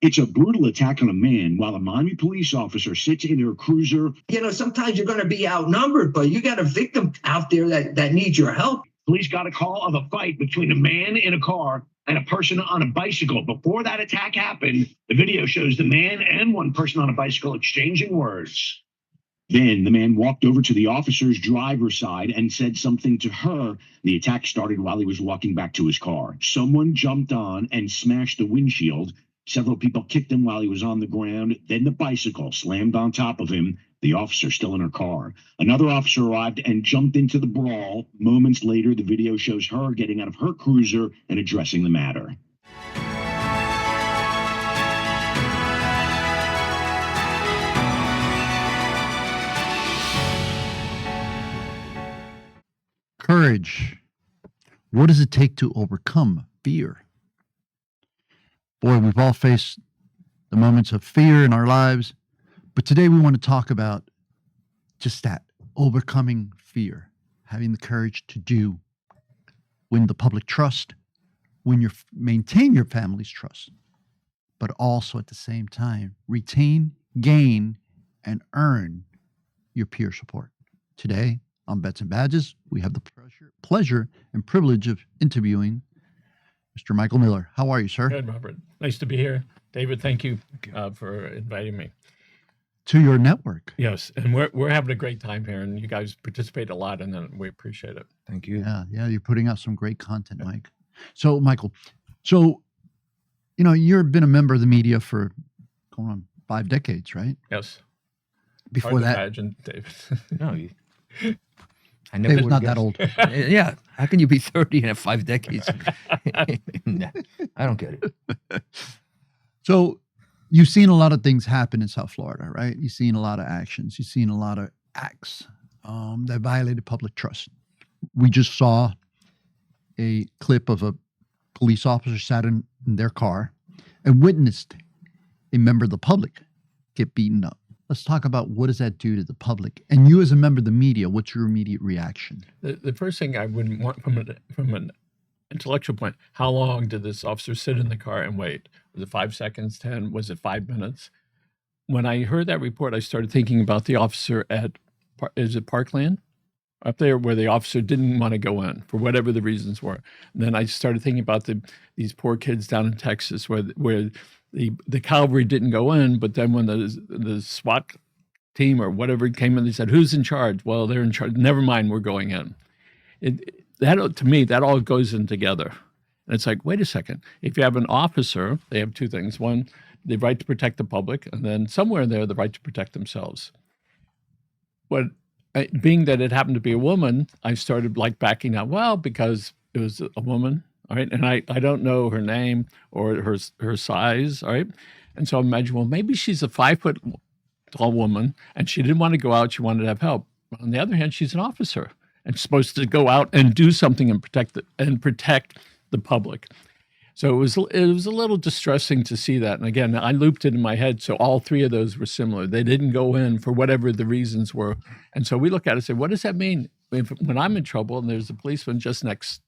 It's a brutal attack on a man while a Miami police officer sits in their cruiser. Sometimes you're going to be outnumbered, but you got a victim out there that needs your help. Police got a call of a fight between a man in a car and a person on a bicycle. Before that attack happened, the video shows the man and one person on a bicycle exchanging words. Then the man walked over to the officer's driver's side and said something to her. The attack started while he was walking back to his car. Someone jumped on and smashed the windshield. Several people kicked him while he was on the ground. Then the bicycle slammed on top of him. The officer still in her car. Another officer arrived and jumped into the brawl. Moments later, the video shows her getting out of her cruiser and addressing the matter. Courage. What does it take to overcome fear? Boy, we've all faced the moments of fear in our lives, but today we want to talk about just that, overcoming fear, having the courage to win the public trust, maintain your family's trust, but also at the same time retain, gain, and earn your peer support. Today on Bets and Badges, we have the pleasure and privilege of interviewing Mr. Michael Miller. How are you, sir? Good, Robert. Nice to be here. David, thank you for inviting me. To your network. Yes, and we're having a great time here, and you guys participate a lot, and we appreciate it. Thank you. Yeah, you're putting out some great content, Mike. So, Michael, you've been a member of the media for going on 5 decades, right? Yes. Before Hard to that, imagine, David. No, I never was not that old. Yeah, how can you be 30 and have 5 decades? Nah, I don't get it. So, you've seen a lot of things happen in South Florida, right? You've seen a lot of actions. You've seen a lot of acts that violated public trust. We just saw a clip of a police officer sat in their car and witnessed a member of the public get beaten up. Let's talk about what does that do to the public? And you as a member of the media, what's your immediate reaction? The first thing I would want from an intellectual point, how long did this officer sit in the car and wait? Was it 5 seconds, 10? Was it 5 minutes? When I heard that report, I started thinking about the officer at, is it Parkland? Up there where the officer didn't want to go in for whatever the reasons were. And then I started thinking about these poor kids down in Texas where the cavalry didn't go in, but then when the SWAT team or whatever came in, they said, who's in charge? Well, they're in charge. Never mind, we're going in. That to me, that all goes in together. And it's like, wait a second. If you have an officer, they have 2 things. One, the right to protect the public, and then somewhere in there, the right to protect themselves. But being that it happened to be a woman, I started backing out. Well, because it was a woman, all right? And I don't know her name or her size, all right? And so I imagine, well, maybe she's a 5-foot-tall woman, and she didn't want to go out. She wanted to have help. On the other hand, she's an officer and supposed to go out and do something and protect the public. So it was a little distressing to see that. And again, I looped it in my head. So all 3 of those were similar. They didn't go in for whatever the reasons were. And so we look at it and say, what does that mean when I'm in trouble and there's a policeman just next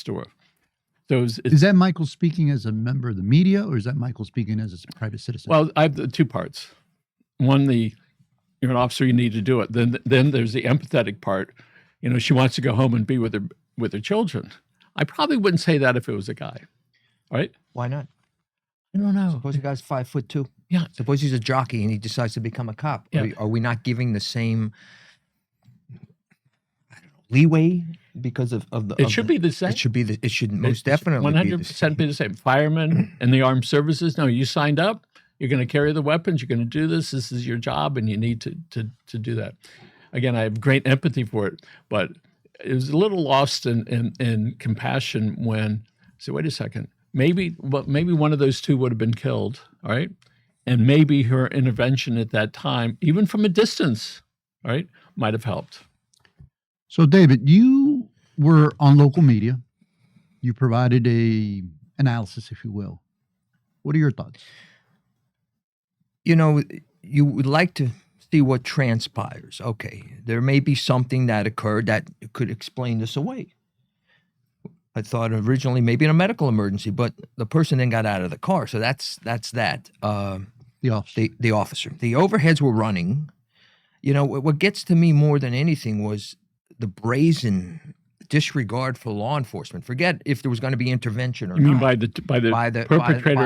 door? So is that Michael speaking as a member of the media, or is that Michael speaking as a private citizen? Well, I have the 2 parts. One, you're an officer, you need to do it. Then there's the empathetic part. She wants to go home and be with her children. I probably wouldn't say that if it was a guy. Right? Why not? I don't know. Suppose the guy's 5'2". Yeah. Suppose he's a jockey and he decides to become a cop. Yeah. Are we not giving the same, leeway because of the? It should be the same. It should most definitely 100% be the same. Firemen and the armed services. No, you signed up. You're going to carry the weapons. You're going to do this. This is your job, and you need to do that. Again, I have great empathy for it, but it was a little lost in compassion when I said, wait a second. Maybe one of those 2 would have been killed, all right? And maybe her intervention at that time, even from a distance, all right, might have helped. So, David, you were on local media. You provided a analysis, if you will. What are your thoughts? You would like to see what transpires. Okay, there may be something that occurred that could explain this away. I thought originally maybe in a medical emergency, but the person then got out of the car. So that's that. The officer. The officer. The overheads were running. You know, what gets to me more than anything was the brazen disregard for law enforcement. Forget if there was going to be intervention or You mean not. by the perpetrator by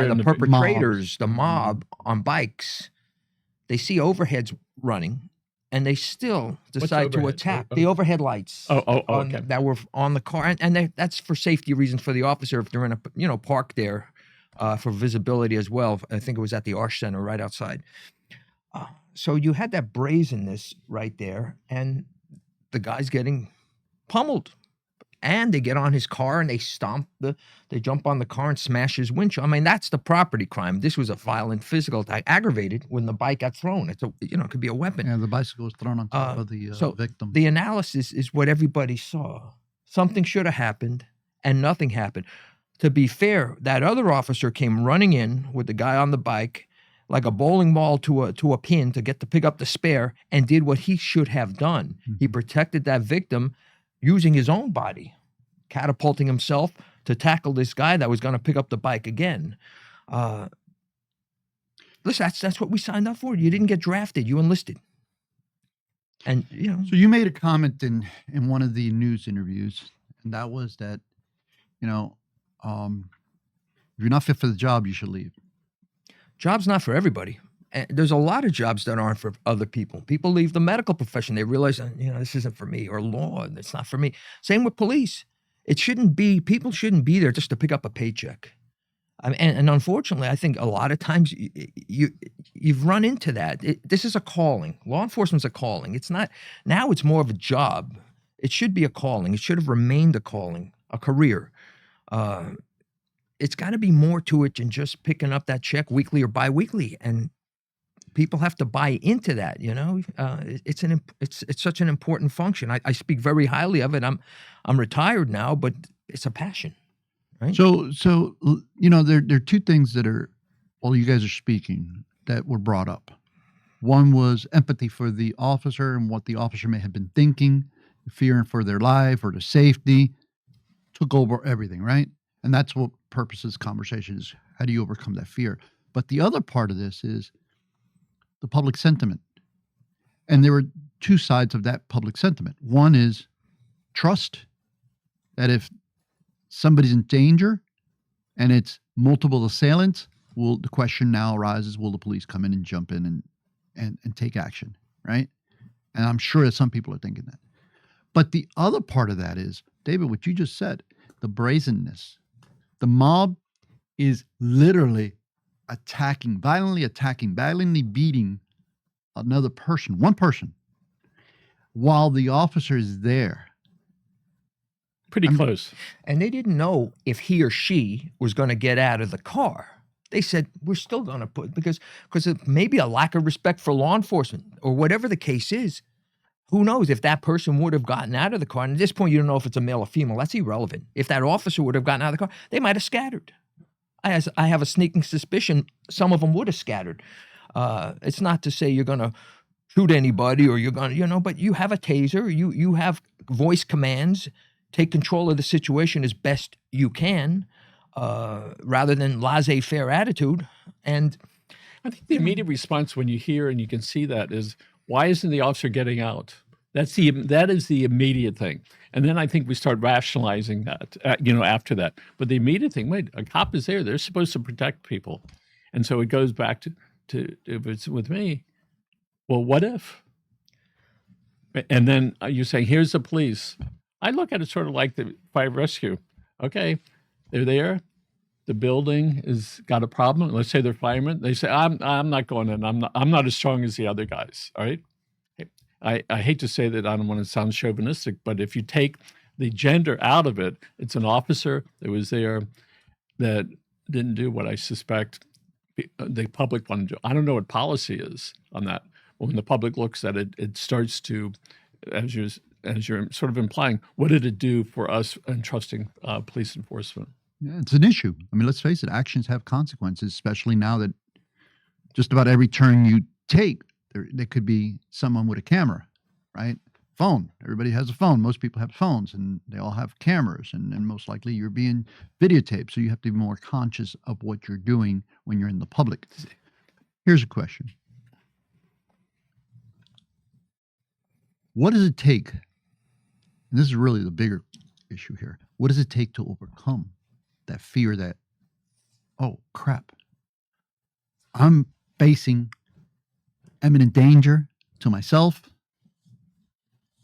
the and perpetrators, the mob on bikes. They see overheads running, and they still decide to overheads? attack Oh. the overhead lights Okay. that were on the car, and that's for safety reasons for the officer if they're in a park there for visibility as well. I think it was at the Arch Center right outside. So you had that brazenness right there, and the guy's getting pummeled. And they get on his car and they they jump on the car and smash his windshield. I mean, that's the property crime. This was a violent physical attack, aggravated when the bike got thrown. It could be a weapon. Yeah, the bicycle was thrown on top of the victim. The analysis is what everybody saw. Something should have happened, and nothing happened. To be fair, that other officer came running in with the guy on the bike, like a bowling ball to a pin to pick up the spare, and did what he should have done. Mm-hmm. He protected that victim using his own body, catapulting himself to tackle this guy that was going to pick up the bike again. Listen, that's what we signed up for. You didn't get drafted. You enlisted. And, So you made a comment in one of the news interviews, and that was that, if you're not fit for the job, you should leave. Job's not for everybody. And there's a lot of jobs that aren't for other people. People leave the medical profession. They realize, this isn't for me, or law, it's not for me. Same with police. People shouldn't be there just to pick up a paycheck. I mean, and unfortunately, I think a lot of times you've run into that. This is a calling. Law enforcement's a calling. It's not, now it's more of a job. It should be a calling. It should have remained a calling, a career. It's got to be more to it than just picking up that check weekly or biweekly. And people have to buy into that, it's such an important function. I speak very highly of it. I'm retired now, but it's a passion, right? So there are two things that are, while you guys are speaking, that were brought up. One was empathy for the officer and what the officer may have been thinking, fearing for their life or their safety, took over everything, right? And that's what purpose of this conversation is. How do you overcome that fear? But the other part of this is the public sentiment. And there were two sides of that public sentiment. One is trust, that if somebody's in danger and it's multiple assailants, the question now arises, will the police come in and jump in and take action, right? And I'm sure that some people are thinking that. But the other part of that is, David, what you just said, the brazenness. The mob is literally violently beating another person, one person, while the officer is there. Pretty close. And they didn't know if he or she was going to get out of the car. They said, we're still going to because it may be a lack of respect for law enforcement or whatever the case is. Who knows if that person would have gotten out of the car. And at this point, you don't know if it's a male or female. That's irrelevant. If that officer would have gotten out of the car, they might have scattered. I have a sneaking suspicion some of them would have scattered. It's not to say you're going to shoot anybody or you're going to, but you have a taser. You have voice commands. Take control of the situation as best you can, rather than laissez-faire attitude. And I think the immediate response when you hear and you can see that is, why isn't the officer getting out? That is the immediate thing. And then I think we start rationalizing that, after that. But the immediate thing, wait, a cop is there. They're supposed to protect people. And so it goes back to if it's with me, well, what if? And then you say, here's the police. I look at it sort of like the fire rescue. Okay, they're there. The building has got a problem. Let's say they're firemen. They say, I'm not going in. I'm not as strong as the other guys. All right. I hate to say that, I don't want to sound chauvinistic, but if you take the gender out of it, it's an officer that was there that didn't do what I suspect the public wanted to do. I don't know what policy is on that. When the public looks at it, it starts to, as you're sort of implying, what did it do for us in trusting police enforcement? Yeah, it's an issue. I mean, let's face it, actions have consequences, especially now that just about every turn you take, there could be someone with a camera, right? phone. Everybody has a phone. Most people have phones, and they all have cameras, and most likely you're being videotaped. So you have to be more conscious of what you're doing when you're in the public. Here's a question. What does it take? And this is really the bigger issue here. What does it take to overcome that fear that, oh, crap, I'm facing imminent danger to myself,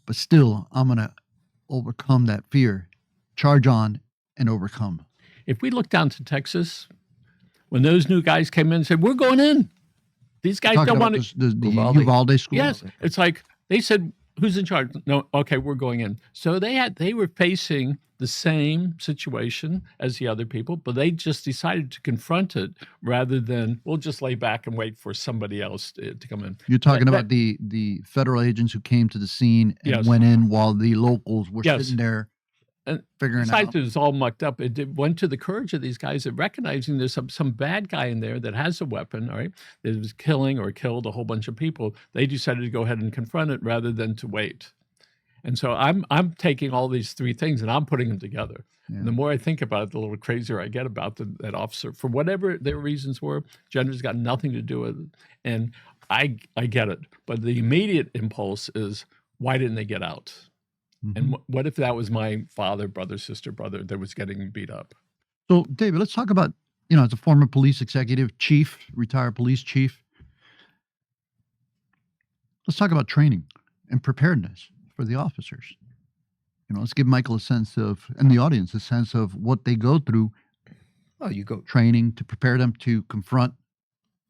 but still I'm going to overcome that fear, charge on and overcome. If we look down to Texas, when those new guys came in and said, we're going in, these guys don't want to. The Uvalde. Uvalde school? Yes. It's like they said, who's in charge? No, okay, we're going in. So they were facing the same situation as the other people, but they just decided to confront it rather than we'll just lay back and wait for somebody else to come in. You're talking about the federal agents who came to the scene and Yes. went in while the locals were Yes. sitting there And figuring besides out. it was all mucked up, it went to the courage of these guys at recognizing there's some bad guy in there that has a weapon, all right, that was killing or killed a whole bunch of people. They decided to go ahead and confront it rather than to wait. And so I'm taking all these three things and I'm putting them together. Yeah. And the more I think about it, the little crazier I get about that officer. For whatever their reasons were, gender's got nothing to do with it. And I get it. But the immediate impulse is, why didn't they get out? And what if that was my father, brother, sister, brother that was getting beat up? So, David, let's talk about, as a former police executive, chief, retired police chief, let's talk about training and preparedness for the officers. Let's give Michael a sense of, and the audience, a sense of what they go through. Well, you go training to prepare them to confront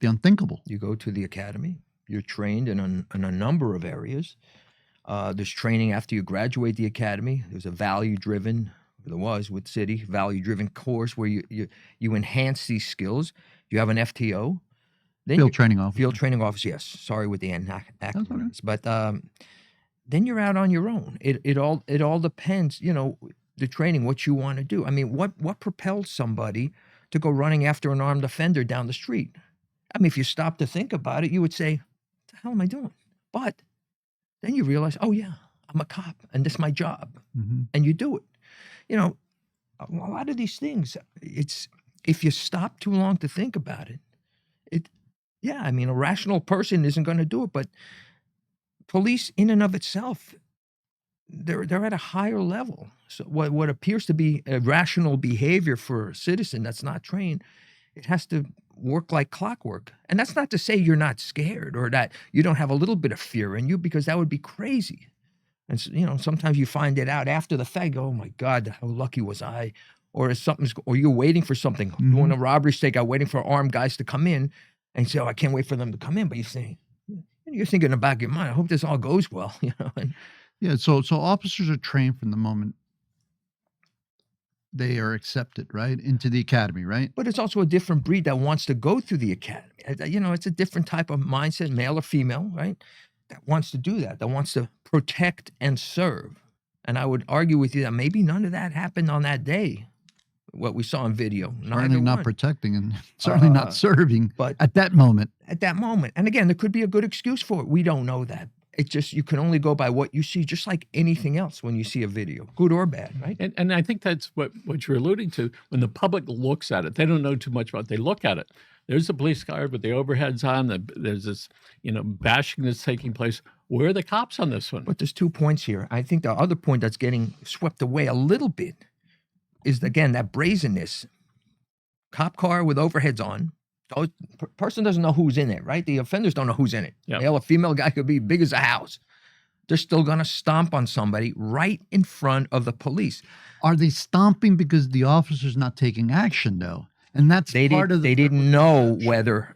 the unthinkable. You go to the academy. You're trained in a number of areas. There's training after you graduate the academy. There's a value-driven, there was with City, value-driven course where you enhance these skills. You have an FTO. Then Field training officer. Field training officer, yes. Sorry with the acronyms. But then you're out on your own. It all depends, the training, what you want to do. I mean, what propels somebody to go running after an armed offender down the street? I mean, if you stop to think about it, you would say, what the hell am I doing? But then you realize, oh yeah, I'm a cop and this is my job. And you do it. A lot of these things, it's, if you stop too long to think about it, a rational person isn't going to do it, but police in and of itself, they're at a higher level. So what appears to be a rational behavior for a citizen that's not trained, it has to work like clockwork. And that's not to say you're not scared or that you don't have a little bit of fear in you, because that would be crazy. And sometimes you find it out after the fact. Oh my God, how lucky was I? Or you're waiting for something, doing a robbery stake out, waiting for armed guys to come in, and you say, oh, I can't wait for them to come in. But you're thinking in the back of your mind, I hope this all goes well. Yeah. So officers are trained from the moment they are accepted, right, into the academy, right? But it's also a different breed that wants to go through the academy. It's a different type of mindset, male or female, right? That wants to do that wants to protect and serve. And I would argue with you that maybe none of that happened on that day, what we saw in video. Certainly not protecting and certainly not serving, but at that moment. At that moment. And again, there could be a good excuse for it. We don't know that. It's just, you can only go by what you see, just like anything else when you see a video, good or bad, right? And I think that's what you're alluding to. When the public looks at it, they don't know too much about it. They look at it. There's a police car with the overheads on. There's this, bashing that's taking place. Where are the cops on this one? But there's 2 points here. I think the other point that's getting swept away a little bit is, again, that brazenness. Cop car with overheads on. Person doesn't know who's in it, right? The offenders don't know who's in it. Yep. Male or female guy could be big as a house. They're still going to stomp on somebody right in front of the police. Are they stomping because the officer's not taking action, though? And that's They didn't know whether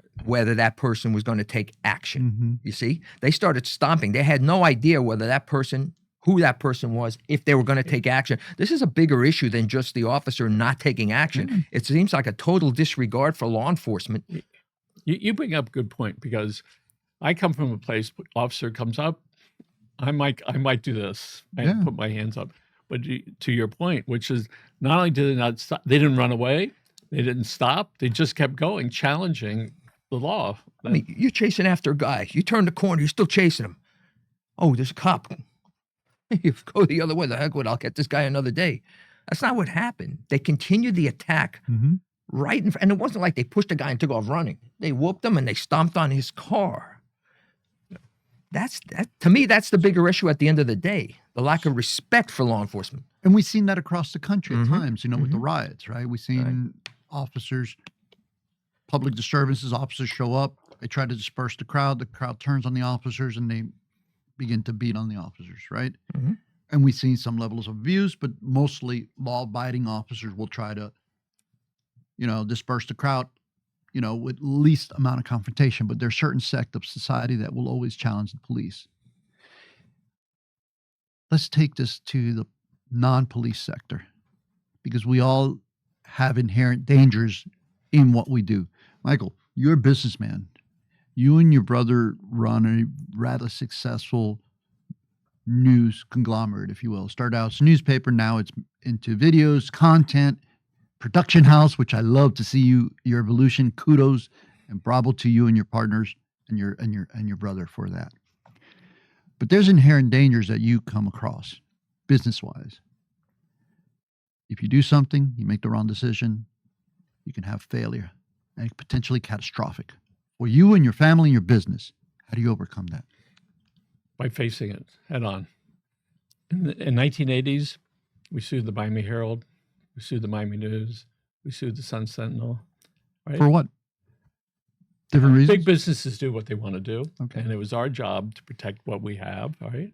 that person was going to take action. You see? They started stomping. They had no idea who that person was, if they were going to take action. This is a bigger issue than just the officer not taking action. It seems like a total disregard for law enforcement. You bring up a good point, because I come from a place, officer comes up, I might do this. I put my hands up. But to your point, which is, not only did they not stop, they didn't run away, they didn't stop, they just kept going, challenging the law. I mean, you're chasing after a guy. You turn the corner, you're still chasing him. Oh, there's a cop. You go the other way. The heck with it, I'll get this guy another day. That's not what happened. They continued the attack right in front. And it wasn't like they pushed the guy and took off running. They whooped him and they stomped on his car. To me, that's the bigger issue at the end of the day. The lack of respect for law enforcement. And we've seen that across the country at Mhm. times, with the riots, right? We've seen officers, public disturbances, officers show up, they try to disperse the crowd turns on the officers, and they begin to beat on the officers, right? Mhm. And we've seen some levels of abuse, but mostly law-abiding officers will try to, disperse the crowd, with least amount of confrontation. But there's certain sect of society that will always challenge the police. Let's take this to the non-police sector, because we all have inherent dangers in what we do. Michael, you're a businessman. You and your brother run a rather successful news conglomerate, if you will. Started out as a newspaper, now it's into videos, content, production house, which I love to see your evolution. Kudos and bravo to you and your partners and your brother for that. But there's inherent dangers that you come across business-wise. If you do something, you make the wrong decision, you can have failure and potentially catastrophic for you and your family and your business. How do you overcome that? By facing it head on. In the 1980s, we sued the Miami Herald, we sued the Miami News, we sued the Sun Sentinel. Right? For what? Different reasons? Big businesses do what they want to do. Okay. And it was our job to protect what we have, all right?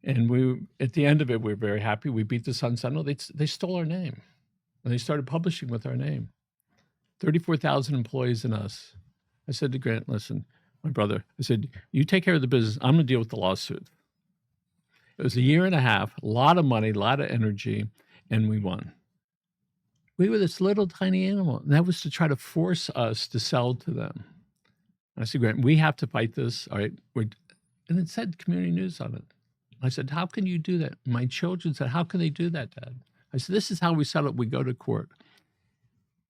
And we, at the end of it, we were very happy. We beat the Sun Sentinel. They stole our name. And they started publishing with our name. 34,000 employees and us. I said to Grant, listen, my brother, I said, you take care of the business. I'm going to deal with the lawsuit. It was a year and a half, a lot of money, a lot of energy, and we won. We were this little tiny animal, and that was to try to force us to sell to them. And I said, Grant, we have to fight this, all right? And it said community news on it. I said, how can you do that? My children said, how can they do that, Dad? I said, this is how we settle it. We go to court.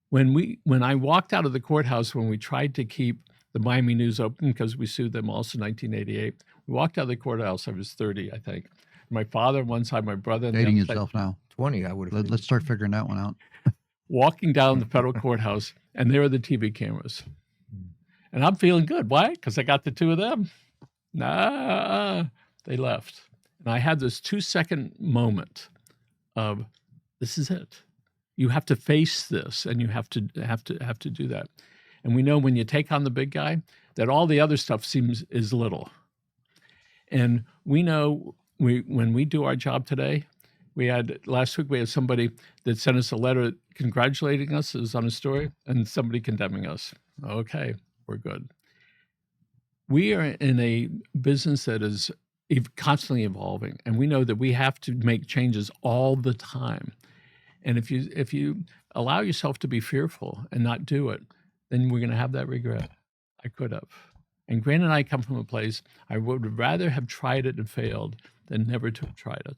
When I walked out of the courthouse, when we tried to keep the Miami News open because we sued them also in 1988, we walked out of the courthouse. I was 30, I think. My father on one side, my brother on the Dating other side. yourself now. 20, I would have. Let's start figuring that one out. Walking down the federal courthouse, and there are the TV cameras. And I'm feeling good. Why? Because I got the two of them. Nah, they left. And I had this 2-second moment of, this is it. You have to face this, and you have to do that. And we know when you take on the big guy, that all the other stuff is little. And we know when we do our job today, last week we had somebody that sent us a letter congratulating us. It was on a story, and somebody condemning us. Okay, we're good. We are in a business that is constantly evolving, and we know that we have to make changes all the time. And if you allow yourself to be fearful and not do it, then we're going to have that regret. I could have. And Grant and I come from a place, I would rather have tried it and failed than never to have tried it.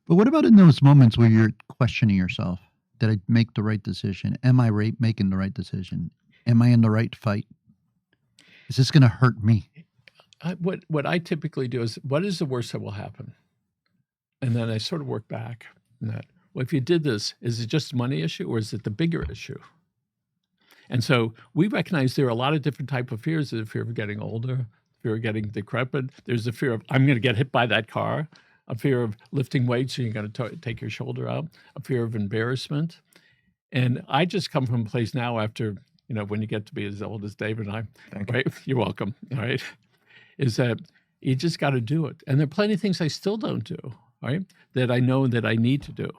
But what about in those moments where you're questioning yourself? Did I make the right decision? Am I making the right decision? Am I in the right fight? Is this going to hurt me? What I typically do is, what is the worst that will happen? And then I sort of work back on that. Well, if you did this, is it just a money issue or is it the bigger issue? And so we recognize there are a lot of different type of fears. There's the fear of getting older, fear of getting decrepit. There's the fear of, I'm going to get hit by that car, a fear of lifting weights and you're going to take your shoulder out, a fear of embarrassment. And I just come from a place now after, when you get to be as old as David and I, Thank you. right? You're welcome, all right? Is that you just got to do it. And there are plenty of things I still don't do, right? That I know that I need to do.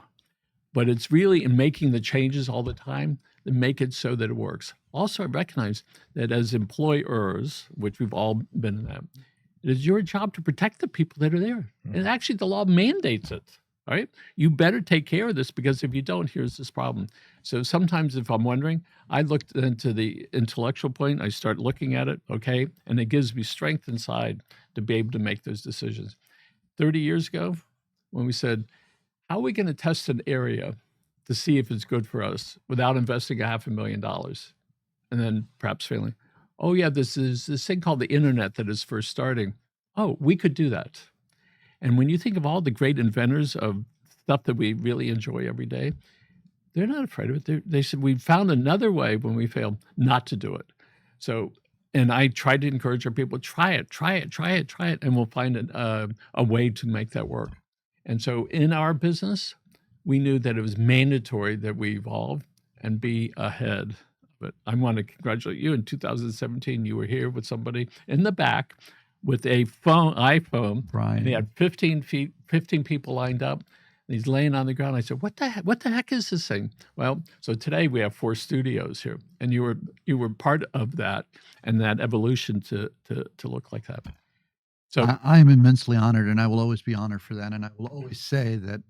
But it's really in making the changes all the time that make it so that it works. Also, I recognize that as employers, which we've all been in that, it is your job to protect the people that are there. And actually, the law mandates it, right? You better take care of this because if you don't, here's this problem. So sometimes if I'm wondering, I looked into the intellectual point, I start looking at it, okay? And it gives me strength inside to be able to make those decisions. 30 years ago, when we said, how are we going to test an area to see if it's good for us without investing $500,000 and then perhaps failing? Oh, yeah, this is this thing called the internet that is first starting. Oh, we could do that. And when you think of all the great inventors of stuff that we really enjoy every day, they're not afraid of it. They said, we found another way when we failed not to do it. So, and I try to encourage our people, try it, and we'll find a way to make that work. And so in our business, we knew that it was mandatory that we evolve and be ahead. But I want to congratulate you. In 2017, you were here with somebody in the back with a iPhone, Right. and he had 15 people lined up. And he's laying on the ground. I said, "What the heck is this thing?" Well, so today we have 4 studios here, and you were part of that and that evolution to look like that. So I am immensely honored, and I will always be honored for that. And I will always say that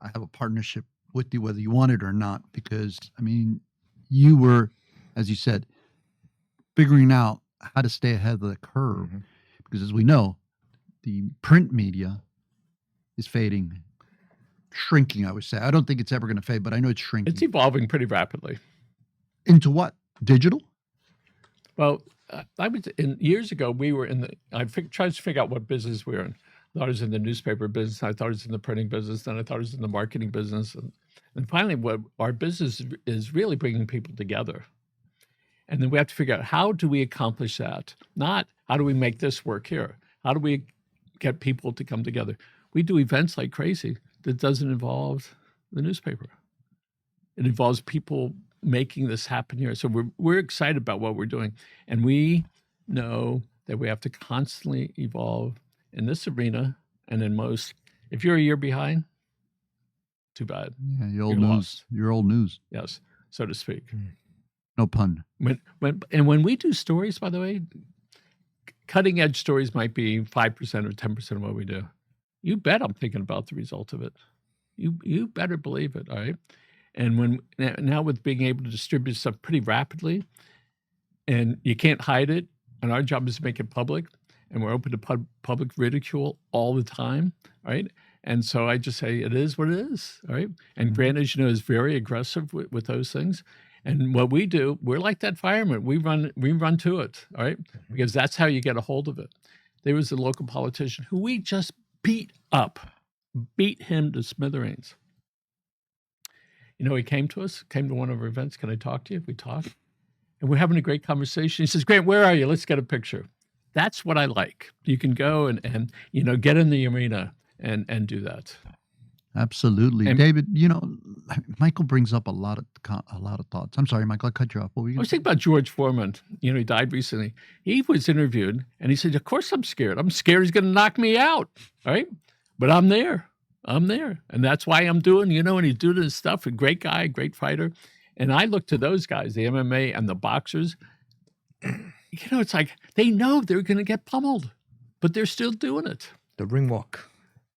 I have a partnership with you, whether you want it or not, because I mean, you were, as you said, figuring out how to stay ahead of the curve. Mhm. Because as we know, the print media is fading, shrinking, I would say. I don't think it's ever going to fade, but I know it's shrinking. it's evolving pretty rapidly. Into what? Digital? Well, years ago, we were in tried to figure out what business we were in. I thought I was in the newspaper business. I thought I was in the printing business. Then I thought I was in the marketing business. And finally, what our business is really bringing people together. And then we have to figure out, how do we accomplish that? Not how do we make this work here? How do we get people to come together? We do events like crazy that doesn't involve the newspaper. It involves people making this happen here. So we're excited about what we're doing. And we know that we have to constantly evolve in this arena and in most. If you're a year behind, too bad. Yeah, your old You're news. lost. Your old news. Yes, so to speak. No pun. When we do stories, by the way, cutting edge stories might be 5% or 10% of what we do. You bet I'm thinking about the result of it. You better believe it, all right? And now with being able to distribute stuff pretty rapidly, and you can't hide it, and our job is to make it public, and we're open to public ridicule all the time, right? And so I just say it is what it is, all right? And Grant, as you know, is very aggressive with those things. And what we do, we're like that fireman. We run to it, all right? Because that's how you get a hold of it. There was a local politician who we just beat him to smithereens. You know, he came to us, came to one of our events. Can I talk to you? We talked. And we're having a great conversation. He says, Grant, where are you? Let's get a picture. That's what I like. You can go and you know, get in the arena and do that. Absolutely. And- David, you know, Michael brings up a lot of thoughts. I'm sorry, Michael, I cut you off. What were you I gonna was say? thinking about George Foreman. You know, he died recently. He was interviewed, and he said, of course I'm scared. I'm scared he's going to knock me out, all right? But I'm there. And that's why I'm doing, you know, and he's doing his stuff. A great guy, great fighter. And I look to those guys, the MMA and the boxers. You know, it's like they know they're going to get pummeled, but they're still doing it. The ring walk.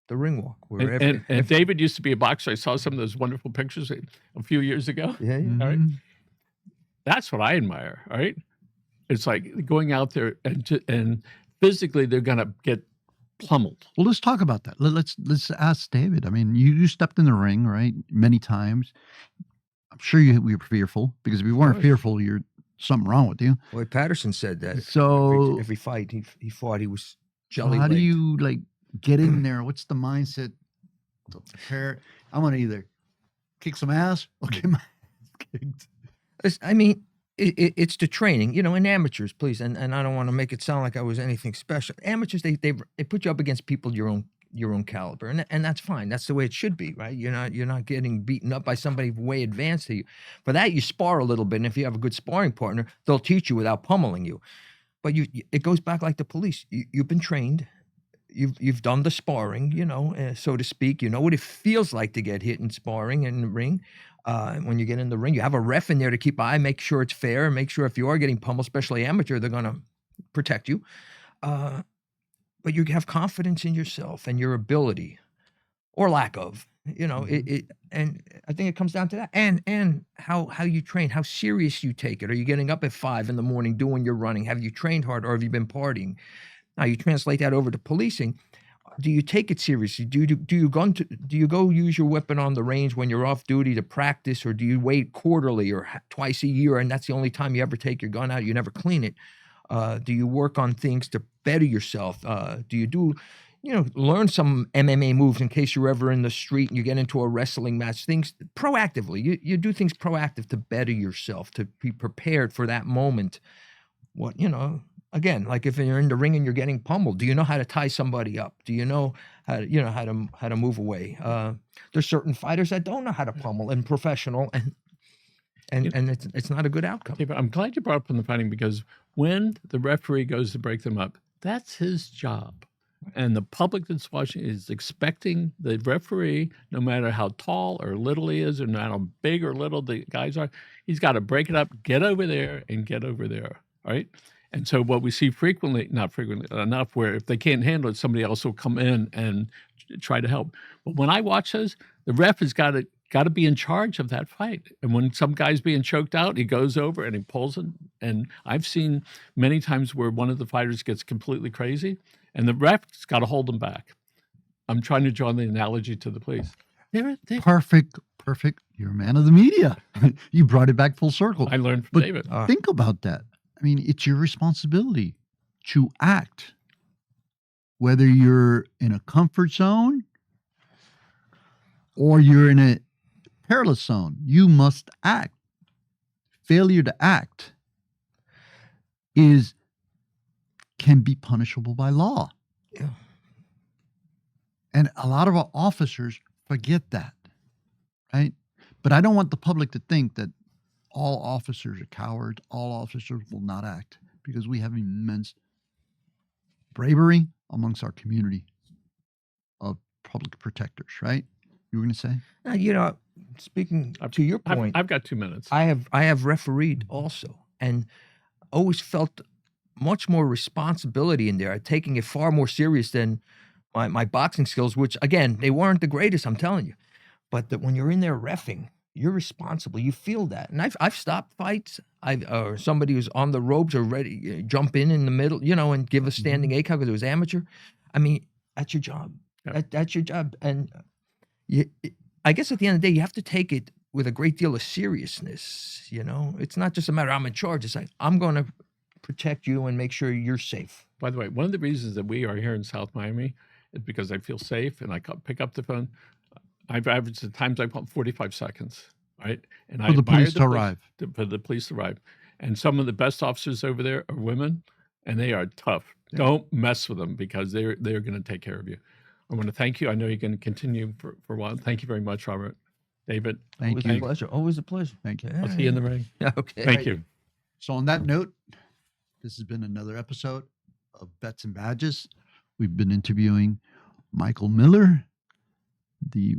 Where And David used to be a boxer. I saw some of those wonderful pictures a few years ago. yeah. All right. Mhm. That's what I admire. All right. It's like going out there and physically they're going to get pummeled. Well, let's talk about that. Let's ask David. I mean, you stepped in the ring, right, many times. I'm sure you were fearful, because if you weren't course. fearful, you're something wrong with you. Boy, Patterson said that. So every fight he fought, he was so jelly. how do you like get in there? What's the mindset to prepare? I'm gonna either kick some ass or get my ass kicked. I mean, it's the training, you know, and amateurs, please. And I don't want to make it sound like I was anything special. Amateurs, they put you up against people your own caliber, and that's fine. That's the way it should be, right? You're not getting beaten up by somebody way advanced to you. For that, you spar a little bit, and if you have a good sparring partner, they'll teach you without pummeling you. But it goes back like the police. You've been trained. You've done the sparring, you know, so to speak. You know what it feels like to get hit in sparring in the ring. When you get in the ring, you have a ref in there to keep eye, make sure it's fair, and make sure if you are getting pummeled, especially amateur, they're going to protect you. But you have confidence in yourself and your ability, or lack of, you know. And I think it comes down to that, and how you train, how serious you take it. Are you getting up at 5 a.m. doing your running? Have you trained hard, or have you been partying? Now you translate that over to policing. Do you take it seriously? Do you go use your weapon on the range when you're off duty to practice, or do you wait quarterly or twice a year, and that's the only time you ever take your gun out? You never clean it. Do you work on things to better yourself? Do you do, learn some MMA moves in case you're ever in the street and you get into a wrestling match. Things proactively. You do things proactive to better yourself, to be prepared for that moment. Again, like if you're in the ring and you're getting pummeled, do you know how to tie somebody up? Do you know how to move away? There's certain fighters that don't know how to pummel and professional, and it's not a good outcome. Okay, but I'm glad you brought up on the fighting, because when the referee goes to break them up, that's his job. And the public that's watching is expecting the referee, no matter how tall or little he is, or no matter how big or little the guys are, he's got to break it up, get over there, and get over there. All right. And so what we see not frequently enough, where if they can't handle it, somebody else will come in and try to help. But when I watch those, the ref has got to be in charge of that fight. And when some guy's being choked out, he goes over and he pulls it. And I've seen many times where one of the fighters gets completely crazy, and the ref's got to hold them back. I'm trying to draw the analogy to the police. Perfect. You're a man of the media. You brought it back full circle. I learned from But David. think about that. I mean, it's your responsibility to act, whether you're in a comfort zone or you're in a perilous zone. You must act. Failure to act can be punishable by law. Yeah. And a lot of our officers forget that, right? But I don't want the public to think that all officers are cowards, all officers will not act, because we have immense bravery amongst our community of public protectors, right? You were going to say? Now, speaking to your point, I've got 2 minutes. I have refereed also, and always felt much more responsibility in there, taking it far more serious than my boxing skills, which again, they weren't the greatest, I'm telling you. But that when you're in there reffing, you're responsible. You feel that. And I've stopped fights. Or somebody who's on the ropes or ready jump in the middle, and give a standing eight count because it was amateur. I mean, that's your job. Yep. That's your job. And I guess at the end of the day, you have to take it with a great deal of seriousness. It's not just a matter I'm in charge. It's like, I'm going to protect you and make sure you're safe. By the way, one of the reasons that we are here in South Miami is because I feel safe, and I pick up the phone. I've averaged the times I pump 45 seconds, right? And For the police to arrive. For the police to arrive. And some of the best officers over there are women, and they are tough. Yeah. Don't mess with them, because they're going to take care of you. I want to thank you. I know you're going to continue for a while. Thank you very much, Robert. David. Thank you. Always a pleasure. Thank you. I'll see you in the ring. Okay. Thank you. So on that note, this has been another episode of Bets and Badges. We've been interviewing Michael Miller,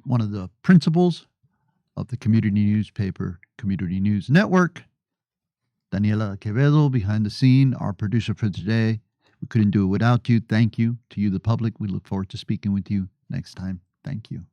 one of the principals of the community newspaper Community News Network. Daniela Quevedo behind the scene, our producer for today. We couldn't do it without you. Thank you to you, the public. We look forward to speaking with you next time. Thank you.